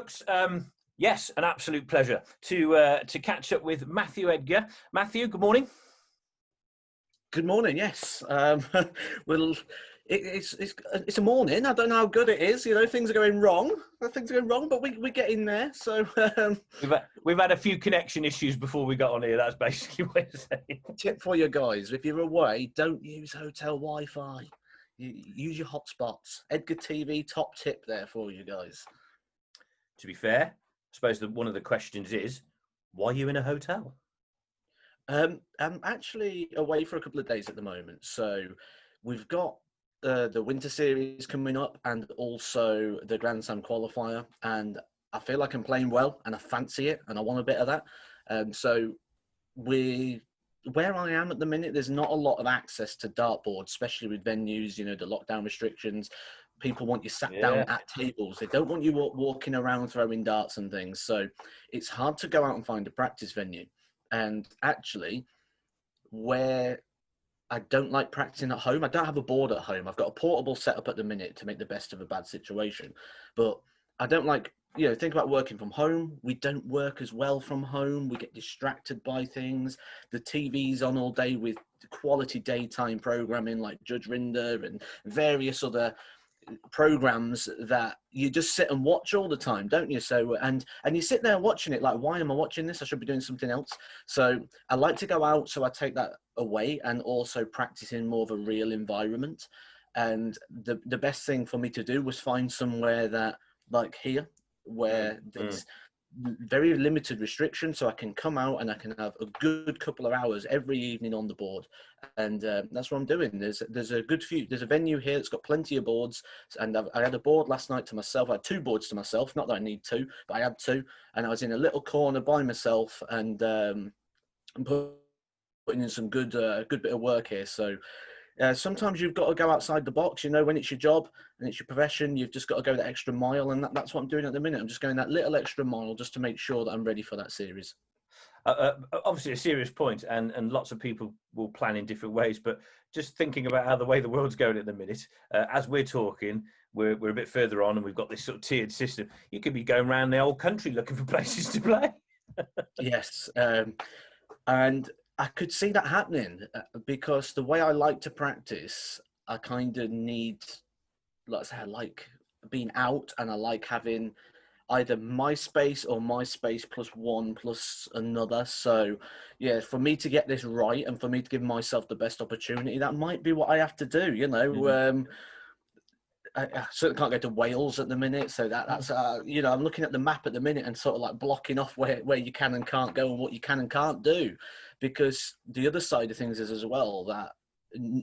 folks. Yes, an absolute pleasure to catch up with Matthew Edgar. Matthew, good morning. Good morning. Yes. Well, it's a morning. I don't know how good it is. You know, things are going wrong. Things are going wrong, but we get in there. So we've had a few connection issues before we got on here. That's basically what you're saying. Tip for you guys: if you're away, don't use hotel Wi-Fi. Use your hotspots. Edgar TV, top tip there for you guys. To be fair, I suppose that one of the questions is, why are you in a hotel? I'm actually away for a couple of days at the moment. So we've got the Winter Series coming up and also the Grand Slam qualifier. And I feel like I'm playing well and I fancy it and I want a bit of that. So where I am at the minute, there's not a lot of access to dartboards, especially with venues, you know, the lockdown restrictions. People want you sat down at tables. They don't want you walking around throwing darts and things. So it's hard to go out and find a practice venue. And actually, where I don't like practicing at home, I don't have a board at home. I've got a portable setup at the minute to make the best of a bad situation. But I don't like, you know, think about working from home. We don't work as well from home. We get distracted by things. The TV's on all day with quality daytime programming like Judge Rinder and various other programs that you just sit and watch all the time, don't you? So and you sit there watching it like, why am I watching this? I should be doing something else. So I like to go out, so I take that away and also practice in more of a real environment. And the best thing for me to do was find somewhere that, like here, where there's very limited restrictions, so I can come out and I can have a good couple of hours every evening on the board, and that's what I'm doing. There's a venue here that's got plenty of boards, and I had a board last night to myself. I had two boards to myself, not that I need two, but I had two, and I was in a little corner by myself, and I'm putting in some good bit of work here. So sometimes you've got to go outside the box, you know, when it's your job and it's your profession, you've just got to go that extra mile. And that's what I'm doing at the minute. I'm just going that little extra mile just to make sure that I'm ready for that series. Obviously a serious point, and lots of people will plan in different ways, but just thinking about how the way the world's going at the minute, as we're talking, we're a bit further on and we've got this sort of tiered system. You could be going around the whole country looking for places to play. Yes. And I could see that happening because the way I like to practice, I kind of need, let's say, I like being out and I like having either my space or my space plus one plus another. So, yeah, for me to get this right and for me to give myself the best opportunity, that might be what I have to do, you know. I certainly can't go to Wales at the minute, so that's you know, I'm looking at the map at the minute and sort of like blocking off where you can and can't go and what you can and can't do, because the other side of things is as well that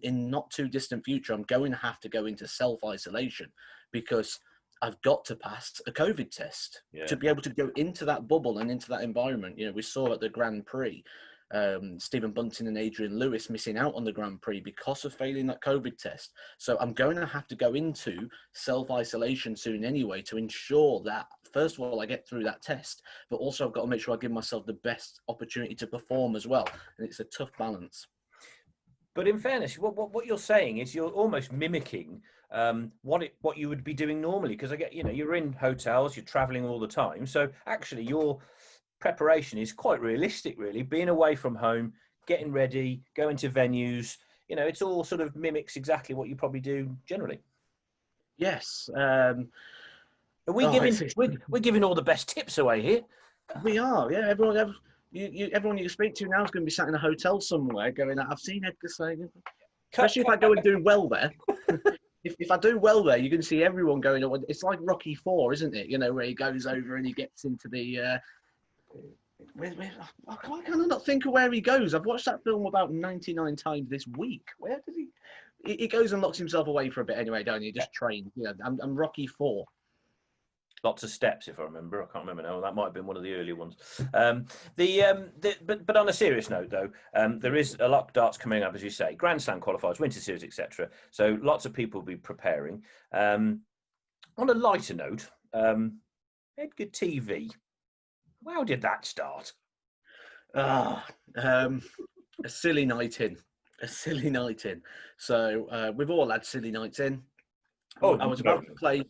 in not too distant future I'm going to have to go into self-isolation because I've got to pass a COVID test to be able to go into that bubble and into that environment. You know, we saw at the Grand Prix, Stephen Bunting and Adrian Lewis missing out on the Grand Prix because of failing that COVID test. So I'm going to have to go into self-isolation soon anyway to ensure that, first of all, I get through that test, but also I've got to make sure I give myself the best opportunity to perform as well. And it's a tough balance. But in fairness, what you're saying is you're almost mimicking what you would be doing normally, because I get, you know, you're in hotels, you're traveling all the time. So actually your preparation is quite realistic, really. Being away from home, getting ready, going to venues, you know, it's all sort of mimics exactly what you probably do generally. Yes. Are we we're giving all the best tips away here? We are, yeah. Everyone you speak to now is going to be sat in a hotel somewhere going, I've seen Edgar saying, especially if I go and do well there. If I do well there, you're going to see everyone going, it's like Rocky 4, isn't it? You know, where he goes over and he gets into the... why can I not think of where he goes? I've watched that film about 99 times this week. Where does he goes and locks himself away for a bit anyway, don't you? Just train. You know, I'm Rocky 4. Lots of steps, if I remember. I can't remember now. That might have been one of the earlier ones. But on a serious note, though, there is a lot of darts coming up, as you say, Grand Slam qualifiers, Winter Series, etc. So lots of people will be preparing. On a lighter note, Edgar TV. How did that start? A silly night in. A silly night in. So we've all had silly nights in. I was about to play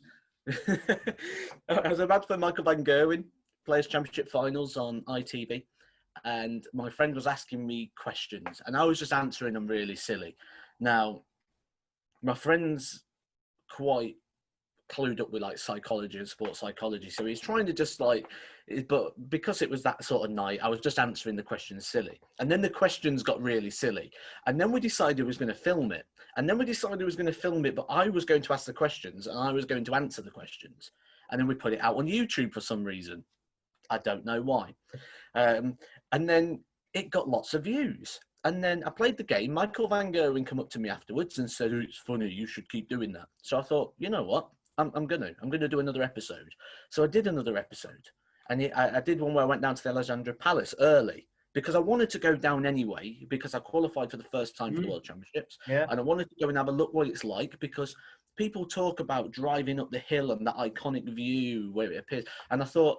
I was about for Michael Van Gerwen Players Championship Finals on ITV, and my friend was asking me questions, and I was just answering them really silly. Now, my friend's quite clued up with like psychology and sports psychology, so he's trying to just like, but because it was that sort of night, I was just answering the questions silly, and then the questions got really silly, and then we decided we was going to film it, but I was going to ask the questions and I was going to answer the questions, and then we put it out on YouTube for some reason. I don't know why. And then it got lots of views. And then I played the game. Michael Van Gerwen came up to me afterwards and said, "Oh, it's funny, you should keep doing that." So I thought, you know what? I'm gonna do another episode. So I did another episode. And I did one where I went down to the Alexandra Palace early because I wanted to go down anyway because I qualified for the first time for the World Championships. Yeah. And I wanted to go and have a look what it's like because people talk about driving up the hill and that iconic view where it appears. And I thought,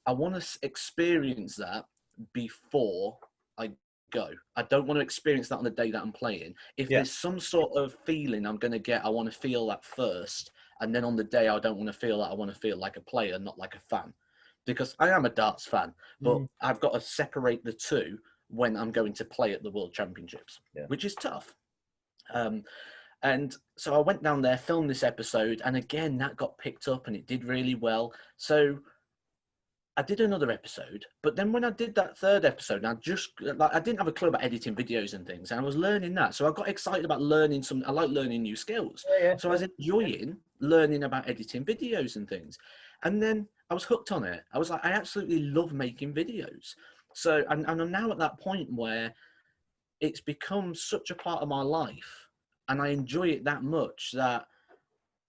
I want to experience that before I go. I don't want to experience that on the day that I'm playing. If there's some sort of feeling I'm going to get, I want to feel that first. And then on the day, I don't want to feel that. I want to feel like a player, not like a fan. Because I am a darts fan, but I've got to separate the two when I'm going to play at the World Championships, which is tough. And so I went down there, filmed this episode, and again, that got picked up and it did really well. So I did another episode, but then when I did that third episode, I didn't have a clue about editing videos and things, and I was learning that. So I got excited about learning I like learning new skills. So I was enjoying learning about editing videos and things. And then I was hooked on it. I was like, I absolutely love making videos. So, and I'm now at that point where it's become such a part of my life and I enjoy it that much that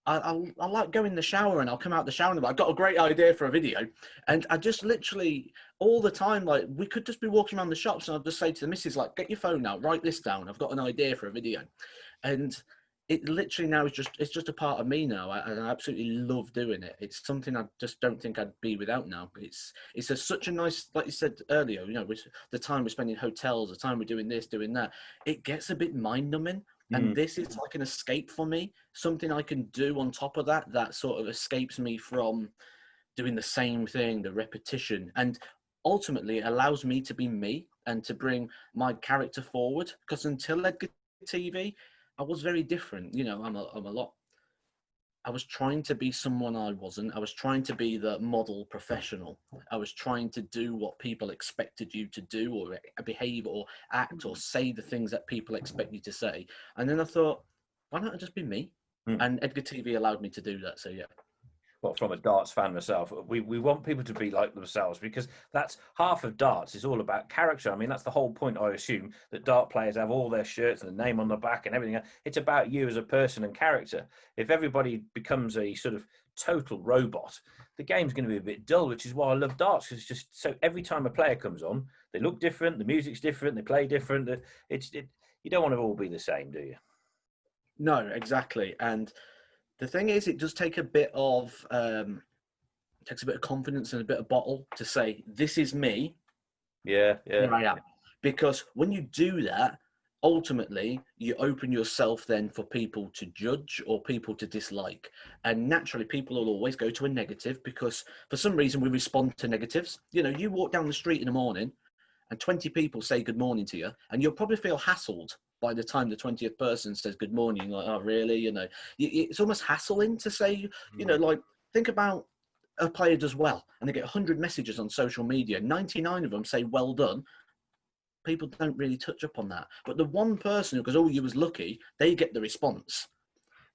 I like go in the shower and I'll come out the shower and I'm like, I've got a great idea for a video. And I just literally all the time, like we could just be walking around the shops and I'll just say to the missus, like, get your phone out, write this down. I've got an idea for a video. And it literally now is it's just a part of me now. I absolutely love doing it. It's something I just don't think I'd be without now. It's such a nice, like you said earlier, you know, with the time we spend in hotels, the time we're doing this, doing that, it gets a bit mind numbing. And this is like an escape for me, something I can do on top of that sort of escapes me from doing the same thing, the repetition. And ultimately it allows me to be me and to bring my character forward. Because until Edgar TV, I was very different. You know, I was trying to be someone I wasn't. I was trying to be the model professional. I was trying to do what people expected you to do or behave or act or say the things that people expect you to say. And then I thought, why not just be me? And Edgar TV allowed me to do that. So, yeah. Well, from a darts fan myself, we want people to be like themselves because that's half of darts is all about character. I mean, that's the whole point, I assume, that dart players have all their shirts and the name on the back and everything. It's about you as a person and character. If everybody becomes a sort of total robot, the game's going to be a bit dull, which is why I love darts, because it's just so every time a player comes on, they look different, the music's different, they play different. You don't want to all be the same, do you? No, exactly. And the thing is, it does take a bit of confidence and a bit of bottle to say, this is me. Yeah. Here I am. Because when you do that, ultimately, you open yourself then for people to judge or people to dislike. And naturally, people will always go to a negative because for some reason we respond to negatives. You know, you walk down the street in the morning and 20 people say good morning to you, and you'll probably feel hassled by the time the 20th person says good morning. Like, oh, really? You know, it's almost hassling to say, you know, like, think about a player does well and they get 100 messages on social media. 99 of them say, well done. People don't really touch up on that. But the one person who goes, oh, you was lucky, they get the response.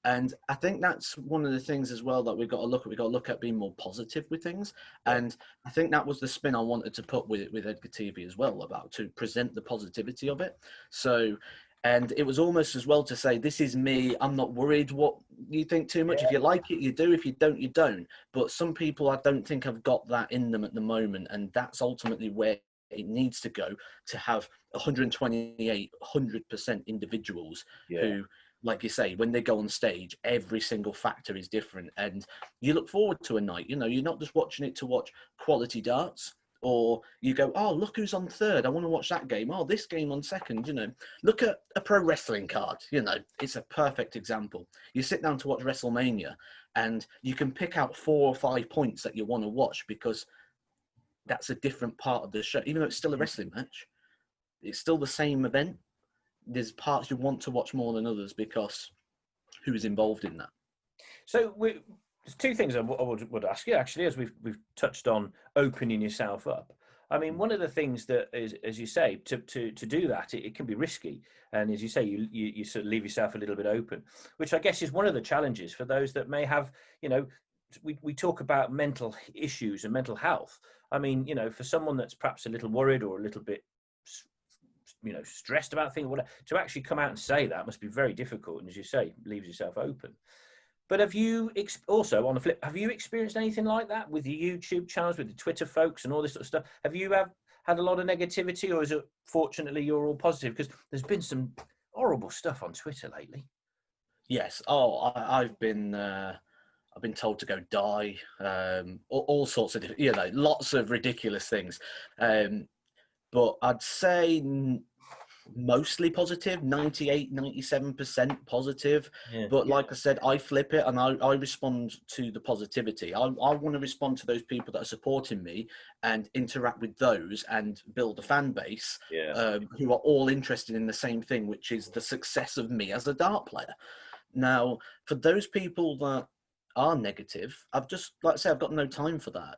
And I think that's one of the things as well that we've got to look at. We've got to look at being more positive with things. Yeah. And I think that was the spin I wanted to put with Edgar TV as well, about to present the positivity of it. So, and it was almost as well to say, this is me. I'm not worried what you think too much. Yeah. If you like it, you do. If you don't, you don't. But some people, I don't think have got that in them at the moment. And that's ultimately where it needs to go, to have 128, 100% individuals who, like you say, when they go on stage, every single factor is different. And you look forward to a night, you know, you're not just watching it to watch quality darts. Or you go, oh, look who's on third. I want to watch that game. Oh, this game on second. Look at a pro wrestling card. It's a perfect example. You sit down to watch WrestleMania and you can pick out 4 or 5 points that you want to watch because that's a different part of the show. Even though it's still a wrestling match, it's still the same event. There's parts you want to watch more than others because who is involved in that. So there's 2 things I would ask you, actually, as we've touched on opening yourself up. I mean, one of the things that is, as you say, to do that, it can be risky. And as you say, you sort of leave yourself a little bit open, which I guess is one of the challenges for those that may have, we talk about mental issues and mental health. I mean, for someone that's perhaps a little worried or a little bit, stressed about things, whatever, to actually come out and say that must be very difficult. And as you say, leaves yourself open. But have you also, on the flip, have you experienced anything like that with your YouTube channels, with the Twitter folks and all this sort of stuff? Have you had a lot of negativity, or is it fortunately you're all positive? Because there's been some horrible stuff on Twitter lately. Yes. Oh, I've been told to go die. All sorts of, lots of ridiculous things. But I'd say mostly positive, 98, 97% positive. Yeah. But like I said, I flip it and I respond to the positivity. I want to respond to those people that are supporting me and interact with those and build a fan base who are all interested in the same thing, which is the success of me as a dart player. Now, for those people that are negative, I've got no time for that.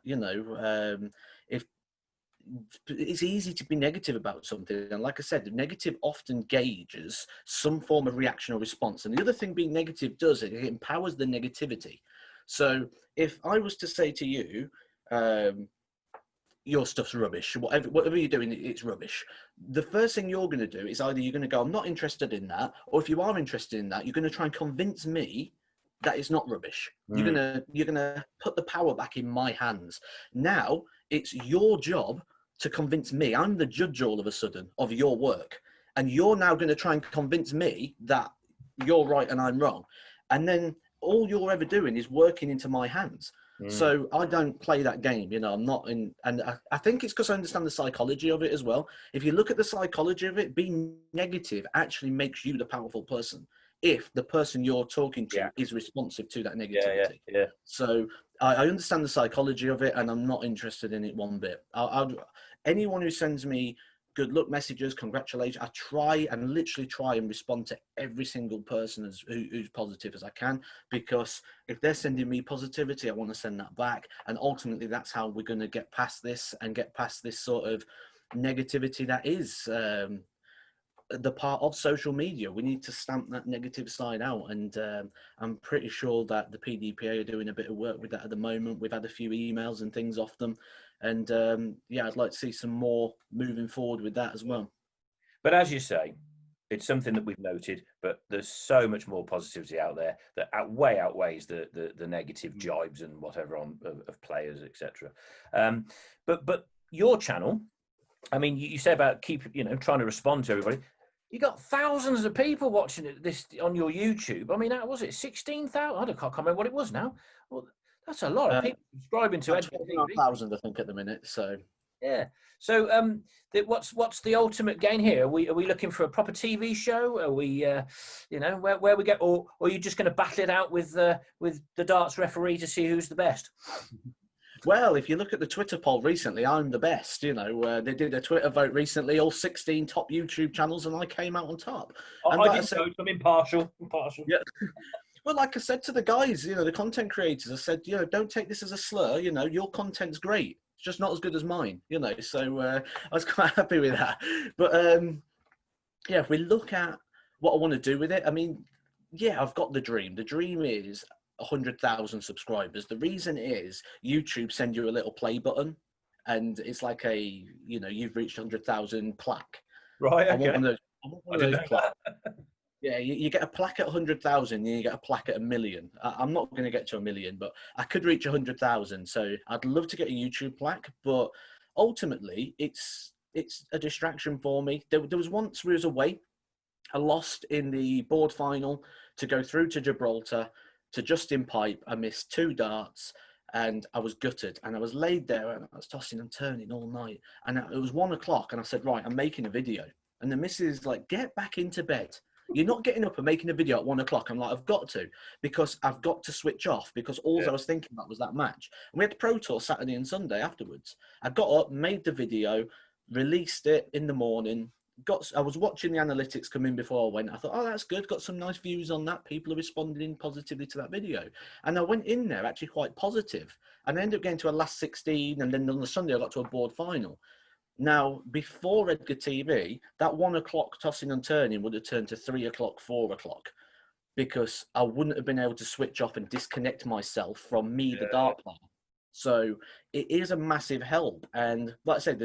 If it's easy to be negative about something, and like I said, negative often gauges some form of reaction or response. And the other thing being negative does, it empowers the negativity. So if I was to say to you, your stuff's rubbish, whatever you're doing, it's rubbish, the first thing you're going to do is either you're going to go, I'm not interested in that, or if you are interested in that, you're going to try and convince me that it's not rubbish. You're gonna put the power back in my hands. Now it's your job to convince me. I'm the judge all of a sudden of your work, and you're now going to try and convince me that you're right and I'm wrong. And then all you're ever doing is working into my hands. So I don't play that game. I'm not in, and I think it's because I understand the psychology of it as well. If you look at the psychology of it, being negative actually makes you the powerful person if the person you're talking to is responsive to that negativity. Yeah. So I understand the psychology of it, and I'm not interested in it one bit. Anyone who sends me good luck messages, congratulations, I literally try and respond to every single person who's positive as I can, because if they're sending me positivity, I want to send that back. And ultimately, that's how we're going to get past this and get past this sort of negativity that is the part of social media. We need to stamp that negative side out, and I'm pretty sure that the PDPA are doing a bit of work with that at the moment. We've had a few emails and things off them, and I'd like to see some more moving forward with that as well. But as you say, it's something that we've noted, but there's so much more positivity out there that outweighs the negative jibes and whatever of players, etc. But your channel, I mean, you say about trying to respond to everybody. You got thousands of people watching this on your YouTube. I mean, was it 16,000? I can't remember what it was now. Well, that's a lot of people subscribing to Edgar TV. 12,000, I think, at the minute. So yeah. So what's the ultimate gain here? Are we looking for a proper TV show? Are we where we get, or are you just going to battle it out with the darts referee to see who's the best? Well, if you look at the Twitter poll recently, I'm the best. They did a Twitter vote recently, all 16 top YouTube channels, and I came out on top. And I didn't vote. I'm impartial. Yeah. Well, like I said to the guys, the content creators, I said, don't take this as a slur. Your content's great. It's just not as good as mine. So I was quite happy with that. But if we look at what I want to do with it, I mean, I've got the dream. The dream is 100,000 subscribers. The reason is YouTube send you a little play button, and it's like you've reached 100,000 plaque. Right. Okay. I want one of those plaques. Yeah, you get a plaque at 100,000, and you get a plaque at 1 million. I'm not going to get to 1 million, but I could reach 100,000. So I'd love to get a YouTube plaque, but ultimately it's a distraction for me. There was once we was away. I lost in the board final to go through to Gibraltar. To Justin Pipe, I missed 2 darts, and I was gutted, and I was laid there and I was tossing and turning all night, and it was 1 o'clock, and I said, right, I'm making a video, and the missus is like, get back into bed. You're not getting up and making a video at 1 o'clock. I'm like, I've got to, because I've got to switch off, because all I was thinking about was that match. And we had Pro Tour Saturday and Sunday afterwards. I got up, made the video, released it in the morning. I was watching the analytics come in before I went. I thought, oh, that's good. Got some nice views on that. People are responding positively to that video. And I went in there actually quite positive. And I ended up getting to a last 16. And then on the Sunday, I got to a board final. Now, before Edgar TV, that 1 o'clock tossing and turning would have turned to 3 o'clock, 4 o'clock, because I wouldn't have been able to switch off and disconnect myself from me, the dart player. So it is a massive help. And like I said,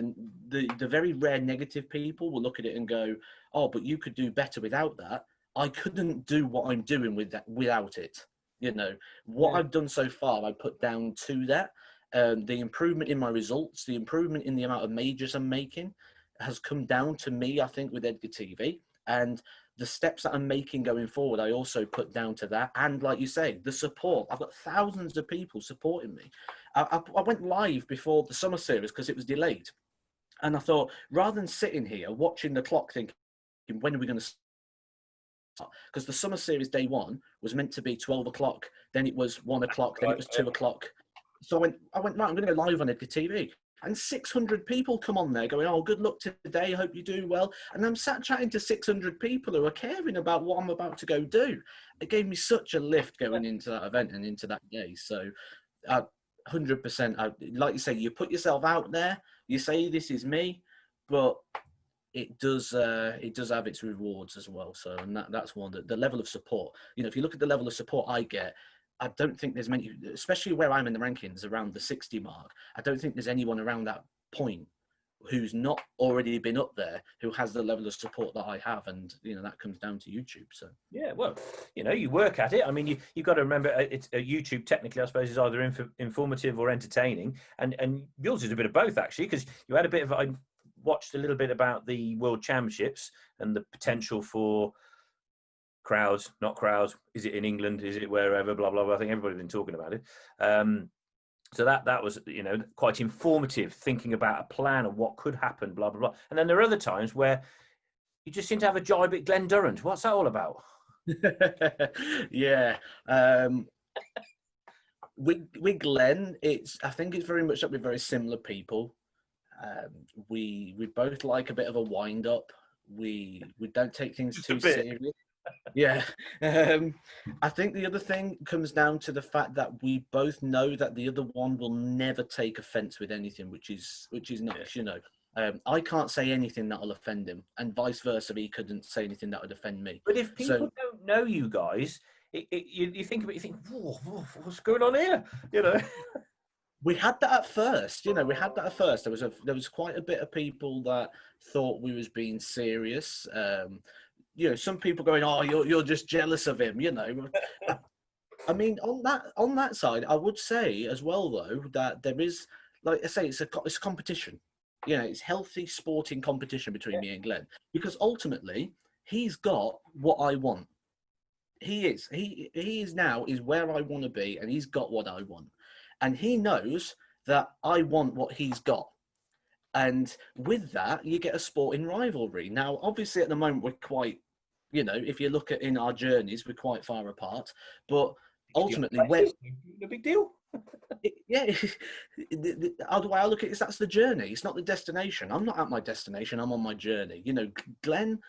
the very rare negative people will look at it and go, oh, but you could do better without that. I couldn't do what I'm doing with that without it. You know, what I've done so far, I put down to that. The improvement in my results, the improvement in the amount of majors I'm making has come down to me, I think, with Edgar TV. And the steps that I'm making going forward, I also put down to that. And like you say, the support. I've got thousands of people supporting me. I went live before the summer series because it was delayed. And I thought, rather than sitting here watching the clock thinking, when are we going to start? Because the summer series day one was meant to be 12 o'clock. Then it was 1 o'clock. Then it was 2 o'clock. So I went, right, I'm going to go live on Edgar TV. And 600 people come on there going, oh, good luck today. Hope you do well. And I'm sat chatting to 600 people who are caring about what I'm about to go do. It gave me such a lift going into that event and into that day. So 100%, like you say, you put yourself out there, you say, this is me, but it does have its rewards as well. So, and that's one, the level of support. You know, if you look at the level of support I get, I don't think there's many, especially where I'm in the rankings around the 60 mark. I don't think there's anyone around that point who's not already been up there who has the level of support that I have. And, you know, that comes down to YouTube. So, yeah, well, you know, you work at it. I mean, you've got to remember, it's YouTube technically, I suppose, is either informative or entertaining. And yours is a bit of both, actually, because you had a bit of, I watched a little bit about the World Championships and the potential for crowds, not crowds. Is it in England? Is it wherever? Blah, blah, blah. I think everybody's been talking about it. So that was, you know, quite informative, thinking about a plan of what could happen, blah, blah, blah. And then there are other times where you just seem to have a jibe at Glenn Durrant. What's that all about? Yeah. With Glenn, I think it's very much that we're very similar people. We both like a bit of a wind up. We don't take things too seriously. Yeah. I think the other thing comes down to the fact that we both know that the other one will never take offense with anything, which is nice, you know. I can't say anything that'll offend him, and vice versa. He couldn't say anything that would offend me. But if people don't know you guys, you think of it, you think, whoa, what's going on here? You know. We had that at first, you know. We had that at first. There was quite a bit of people that thought we was being serious. You know, some people going, "Oh, you're just jealous of him," you know. I mean, on that side, I would say as well though that there is, like I say, it's a competition. You know, it's healthy sporting competition between me and Glenn, because ultimately he's got what I want. He is where I want to be, and he's got what I want, and he knows that I want what he's got. And with that, you get a sporting rivalry. Now, obviously, at the moment, we're quite, you know, if you look at in our journeys, we're quite far apart. But ultimately, no big deal. Yeah, how do I look at it? That's the journey. It's not the destination. I'm not at my destination. I'm on my journey. You know, Glenn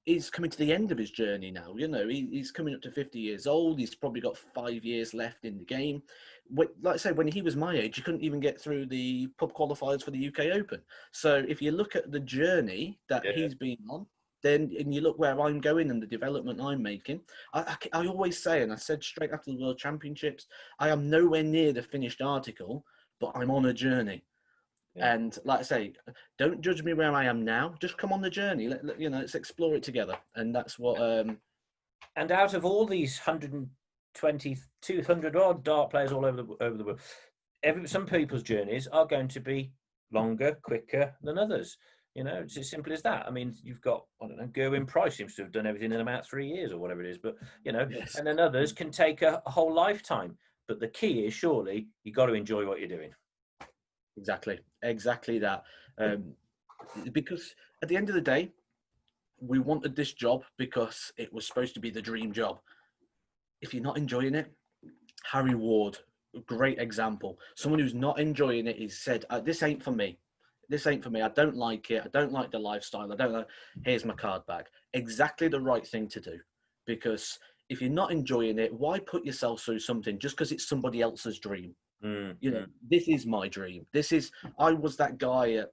is coming to the end of his journey now. You know, he's coming up to 50 years old. He's probably got 5 years left in the game. Like I say, when he was my age, you couldn't even get through the pub qualifiers for the UK Open. So if you look at the journey that he's been on, then and you look where I'm going and the development I'm making, I always say, and I said straight after the World Championships, I am nowhere near the finished article, but I'm on a journey. Yeah. And like I say, don't judge me where I am now. Just come on the journey. Let's explore it together. And that's what. And out of all these 120, 200 odd dart players all over the world, some people's journeys are going to be longer, quicker than others. You know, it's as simple as that. I mean, you've got, I don't know, Gerwyn Price seems to have done everything in about 3 years or whatever it is. But, you know, yes. And then others can take a whole lifetime. But the key is surely you got to enjoy what you're doing. Exactly that. Because at the end of the day, we wanted this job because it was supposed to be the dream job. If you're not enjoying it, Harry Ward, great example. Someone who's not enjoying it, he's said, this ain't for me. This ain't for me. I don't like it. I don't like the lifestyle. I don't know. Here's my card back. Exactly the right thing to do. Because if you're not enjoying it, why put yourself through something just because it's somebody else's dream? You know, this is my dream. I was that guy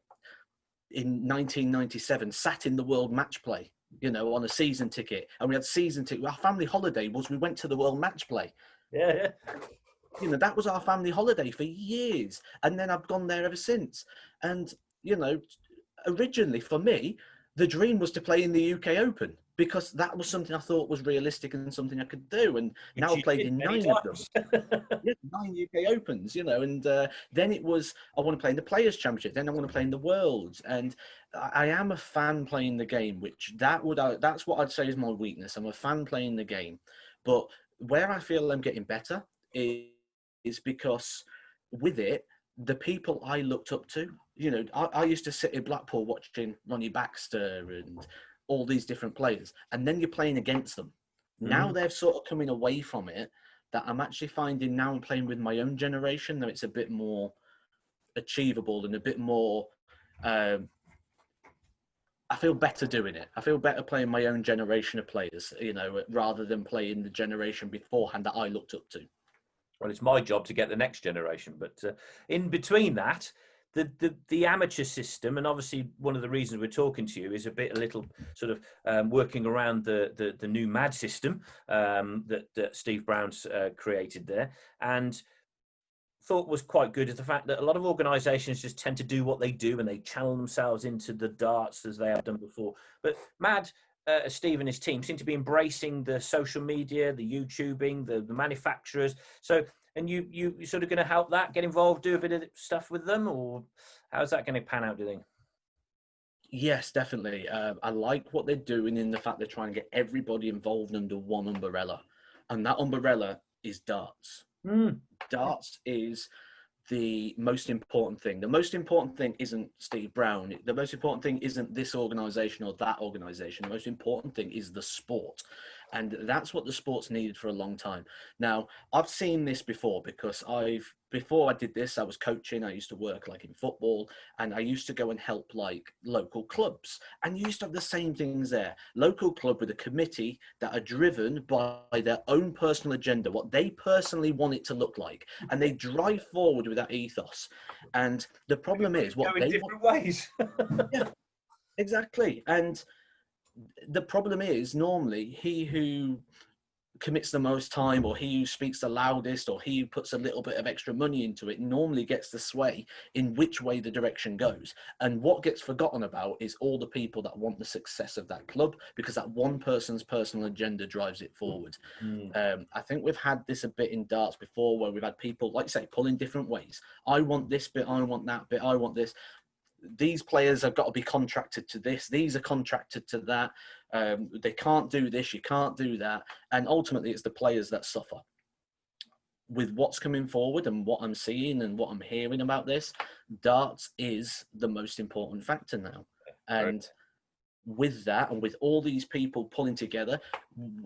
in 1997, sat in the World Match Play, you know, on a season ticket. And we had season ticket. Our family holiday was we went to the World Match Play. Yeah. You know, that was our family holiday for years. And then I've gone there ever since. And, you know, originally for me, the dream was to play in the UK Open because that was something I thought was realistic and something I could do. And now I've played in 9 of them. Yeah, 9 UK Opens, you know, and then it was, I want to play in the Players' Championship, then I want to play in the Worlds. And I am a fan playing the game, which that's what I'd say is my weakness. I'm a fan playing the game. But where I feel I'm getting better is because with it, the people I looked up to, you know, I used to sit in Blackpool watching Ronnie Baxter and all these different players, and then you're playing against them. Now they're sort of coming away from it, that I'm actually finding now I'm playing with my own generation, that it's a bit more achievable and a bit more, I feel better doing it. I feel better playing my own generation of players, you know, rather than playing the generation beforehand that I looked up to. Well, it's my job to get the next generation, but in between that, the amateur system, and obviously one of the reasons we're talking to you is a little sort of working around the new MAD system that Steve Brown's created there, and thought was quite good is the fact that a lot of organisations just tend to do what they do and they channel themselves into the darts as they have done before. But MAD, Steve and his team seem to be embracing the social media, the YouTubing, the manufacturers. So, and you sort of going to help that, get involved, do a bit of stuff with them, or how's that going to pan out, do you think? Yes, definitely. I like what they're doing in the fact they're trying to get everybody involved under one umbrella. And that umbrella is darts. Darts is the most important thing. The most important thing isn't Steve Brown. The most important thing isn't this organisation or that organisation. The most important thing is the sport. And that's what the sport's needed for a long time. Now, I've seen this before because before I did this, I was coaching. I used to work like in football, and I used to go and help like local clubs. And you used to have the same things there. Local club with a committee that are driven by their own personal agenda, what they personally want it to look like. And they drive forward with that ethos. And the problem is what they different ways. Yeah, exactly. And the problem is normally he who commits the most time, or he who speaks the loudest, or he who puts a little bit of extra money into it normally gets the sway in which way the direction goes. And what gets forgotten about is all the people that want the success of that club, because that one person's personal agenda drives it forward. I think we've had this a bit in darts before, where we've had people, like you say, pull in different ways. I want this bit, I want that bit, I want this. These players have got to be contracted to this. These are contracted to that. They can't do this. You can't do that. And ultimately, it's the players that suffer. With what's coming forward and what I'm seeing and what I'm hearing about this, darts is the most important factor now. And with that, and with all these people pulling together,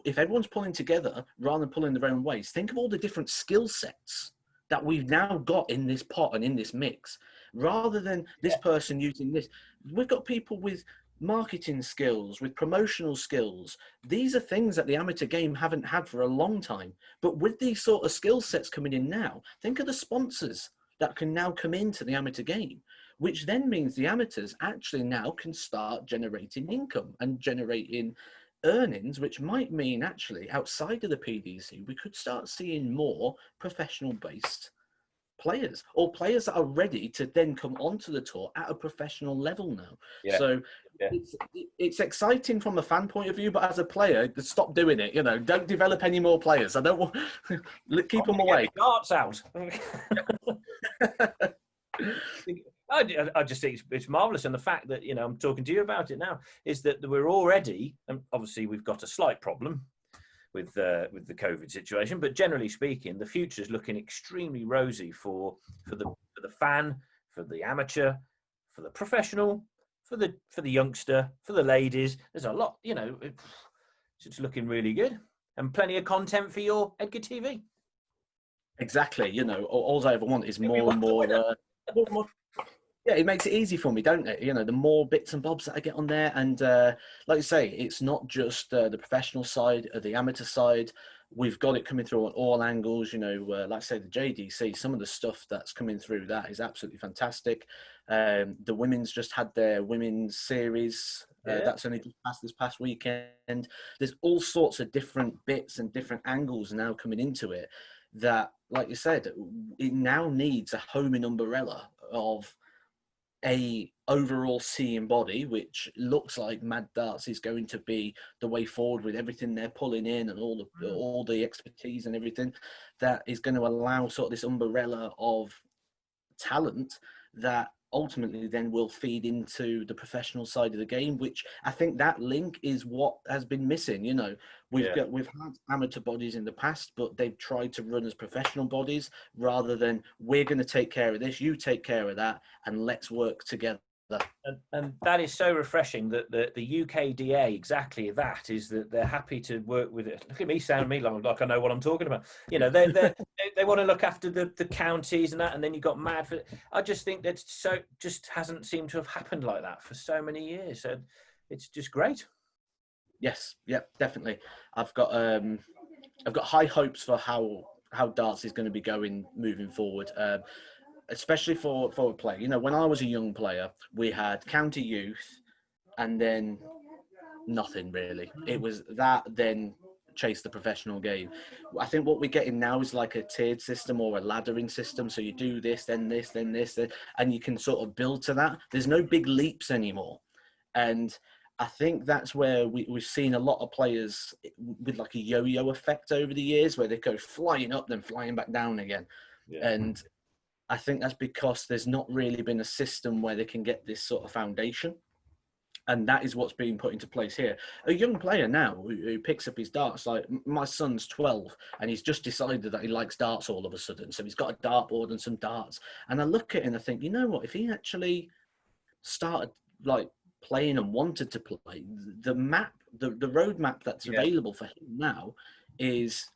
if everyone's pulling together rather than pulling their own ways, think of all the different skill sets that we've now got in this pot and in this mix. Rather than this person using this, we've got people with marketing skills, with promotional skills. These are things that the amateur game haven't had for a long time. But with these sort of skill sets coming in now, think of the sponsors that can now come into the amateur game, which then means the amateurs actually now can start generating income and generating earnings, which might mean actually outside of the PDC, we could start seeing more professional based players, or players that are ready to then come onto the tour at a professional level now. So it's exciting from a fan point of view, but as a player, stop doing it. You know, don't develop any more players. I don't want keep them away. Darts out. I just think it's marvellous. And the fact that, you know, I'm talking to you about it now is that we're already, and obviously we've got a slight problem, with the COVID situation. But generally speaking, the future is looking extremely rosy for the fan, for the amateur, for the professional, for the youngster, for the ladies. There's a lot, it's looking really good, and plenty of content for your Edgar TV. Exactly. All I ever want is more and more. More. Yeah, it makes it easy for me, don't it? The more bits and bobs that I get on there, and like you say, it's not just the professional side or the amateur side. We've got it coming through on all angles. Like I say, the JDC, some of the stuff that's coming through that is absolutely fantastic. The women's just had their women's series. That's only just passed this past weekend. There's all sorts of different bits and different angles now coming into it that, like you said, it now needs a homing umbrella of a overall seeing body, which looks like Mad Darts is going to be the way forward with everything they're pulling in and all the expertise and everything that is going to allow sort of this umbrella of talent that ultimately then will feed into the professional side of the game, which I think that link is what has been missing. We've had amateur bodies in the past, but they've tried to run as professional bodies rather than we're going to take care of this, you take care of that, and let's work together. And that is so refreshing that the UKDA, exactly that, is that they're happy to work with it. Look at me sounding me like I know what I'm talking about. They want to look after the counties and that, and then you got mad for. I just think that just hasn't seemed to have happened like that for so many years. So it's just great. Yes, definitely. I've got high hopes for how darts is going to be going moving forward. Especially for a player. When I was a young player, we had county youth and then nothing really. It was that, then chase the professional game. I think what we're getting now is like a tiered system or a laddering system. So you do this, then this, then this, and you can sort of build to that. There's no big leaps anymore. And I think that's where we've seen a lot of players with like a yo-yo effect over the years, where they go flying up, then flying back down again. Yeah. And I think that's because there's not really been a system where they can get this sort of foundation. And that is what's being put into place here. A young player now who picks up his darts, like my son's 12, and he's just decided that he likes darts all of a sudden. So he's got a dartboard and some darts. And I look at it and I think, you know what, if he actually started like playing and wanted to play, the roadmap that's available for him now is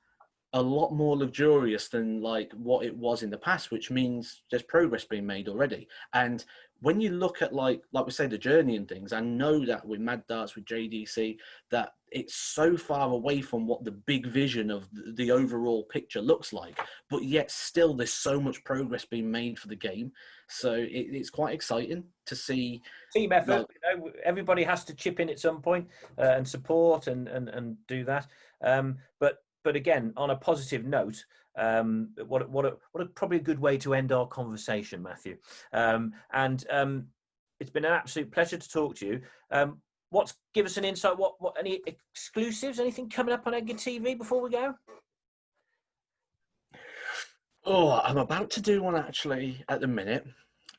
a lot more luxurious than like what it was in the past, which means there's progress being made already. And when you look at like we say, the journey and things, I know that with Mad Darts, with JDC, that it's so far away from what the big vision of the overall picture looks like, but yet still there's so much progress being made for the game. So it's quite exciting to see. Team effort, everybody has to chip in at some point and support and do that. But again, on a positive note, what a probably a good way to end our conversation, Matthew. It's been an absolute pleasure to talk to you. Give us an insight. What any exclusives? Anything coming up on Edgar TV before we go? Oh, I'm about to do one actually at the minute,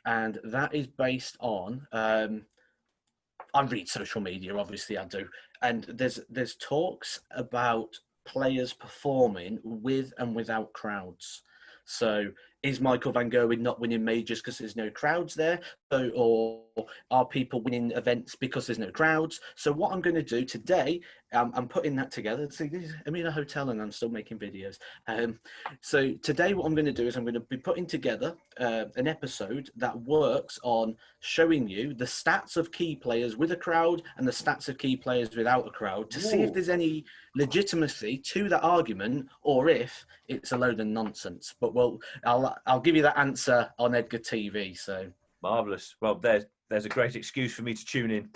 and that is based on. I read social media, obviously I do, and there's talks about players performing with and without crowds. So is Michael van Gerwen not winning majors because there's no crowds there? Or are people winning events because there's no crowds? So what I'm going to do today, I'm putting that together. See, I'm in a hotel and I'm still making videos. So today what I'm going to do is I'm going to be putting together an episode that works on showing you the stats of key players with a crowd and the stats of key players without a crowd, to see if there's any legitimacy to that argument or if it's a load of nonsense. But I'll give you that answer on Edgar TV. So marvelous. Well, there's a great excuse for me to tune in.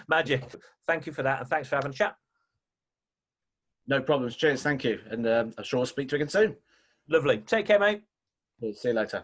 Magic. Thank you for that, and thanks for having a chat. No problems. Cheers. Thank you, and I'm sure I'll speak to you again soon. Lovely. Take care, mate. See you later.